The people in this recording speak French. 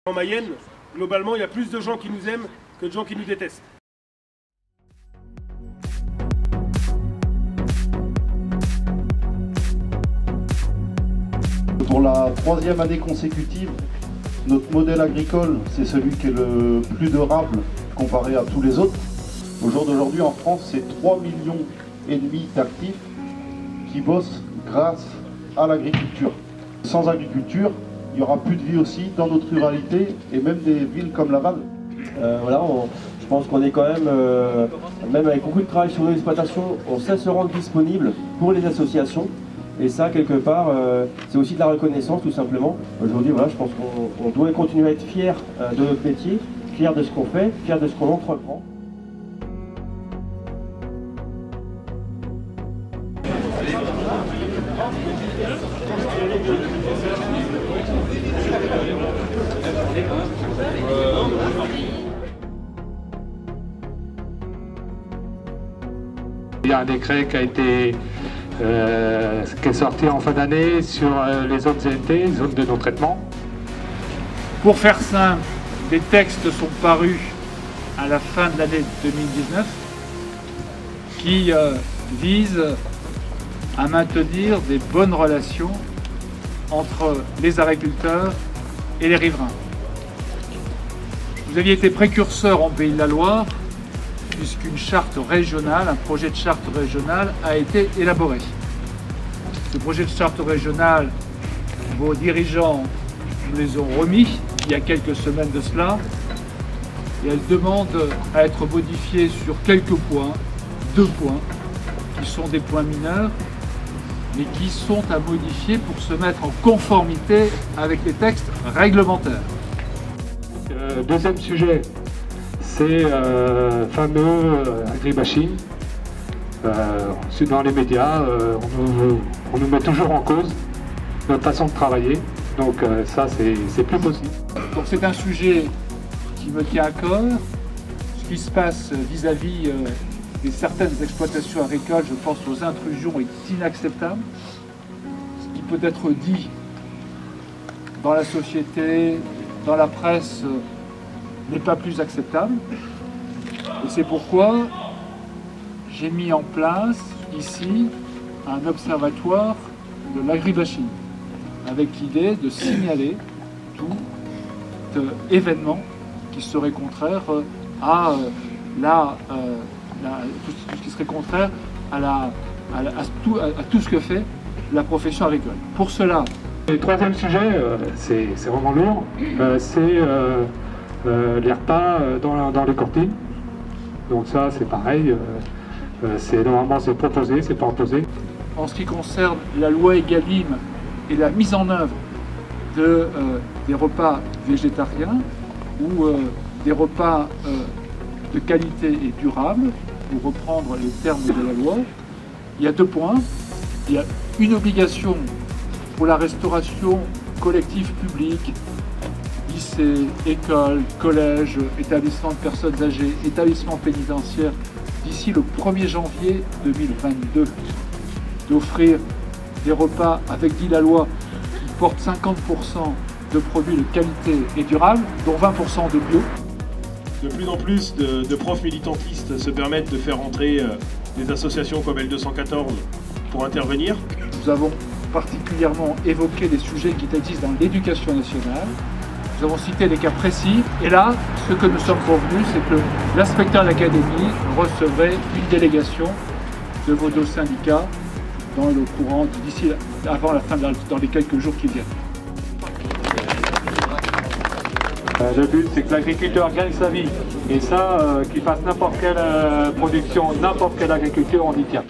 En Mayenne, globalement, il y a plus de gens qui nous aiment que de gens qui nous détestent. Pour la troisième année consécutive, notre modèle agricole, c'est celui qui est le plus durable comparé à tous les autres. Au jour d'aujourd'hui, en France, c'est 3,5 millions d'actifs qui bossent grâce à l'agriculture. Sans agriculture, il n'y aura plus de vie aussi dans notre ruralité et même des villes comme Laval. Je pense qu'on est quand même avec beaucoup de travail sur nos exploitations, on sait se rendre disponible pour les associations. Et ça, quelque part, c'est aussi de la reconnaissance, tout simplement. Aujourd'hui, voilà, je pense qu'on doit continuer à être fiers de notre métier, fiers de ce qu'on fait, fiers de ce qu'on entreprend. Il y a un décret qui est sorti en fin d'année sur les zones ZNT, zones de non-traitement. Pour faire simple, des textes sont parus à la fin de l'année 2019 qui visent à maintenir des bonnes relations entre les agriculteurs et les riverains. Vous aviez été précurseur en Pays de la Loire puisqu'une charte régionale, un projet de charte régionale a été élaboré. Ce projet de charte régionale, vos dirigeants nous les ont remis il y a quelques semaines de cela, et elle demande à être modifiée sur quelques points, 2 points, qui sont des points mineurs, mais qui sont à modifier pour se mettre en conformité avec les textes réglementaires. Deuxième sujet, c'est fameux agribashing. Dans les médias, on nous met toujours en cause notre façon de travailler, donc ça c'est plus possible. Donc c'est un sujet qui me tient à cœur. Ce qui se passe vis-à-vis de certaines exploitations agricoles, je pense aux intrusions, est inacceptable. Ce qui peut être dit dans la société, dans la presse, n'est pas plus acceptable. Et c'est pourquoi j'ai mis en place ici un observatoire de l'agribashing, avec l'idée de signaler tout événement qui serait contraire à tout ce qui serait contraire à tout ce que fait la profession agricole. Pour cela. Le troisième sujet, c'est vraiment lourd, c'est les repas dans les cantines. Donc ça c'est pareil, normalement c'est proposé, c'est pas imposé. En ce qui concerne la loi Egalim et la mise en œuvre des repas végétariens ou des repas de qualité et durable, pour reprendre les termes de la loi, il y a 2 points. Il y a une obligation pour la restauration collective publique, lycées, écoles, collèges, établissements de personnes âgées, établissements pénitentiaires, d'ici le 1er janvier 2022, d'offrir des repas avec, dit la loi, qui portent 50% de produits de qualité et durable, dont 20% de bio. De plus en plus de profs militantistes se permettent de faire entrer des associations comme L214 pour intervenir. Nous avons particulièrement évoqué des sujets qui existent dans l'éducation nationale. Nous avons cité des cas précis. Et là, ce que nous sommes convenus, c'est que l'inspecteur d'académie recevrait une délégation de vos 2 syndicats dans le courant d'ici avant la fin dans les quelques jours qui viennent. Le but, c'est que l'agriculteur gagne sa vie. Et ça, qu'il fasse n'importe quelle production, n'importe quelle agriculture, on y tient.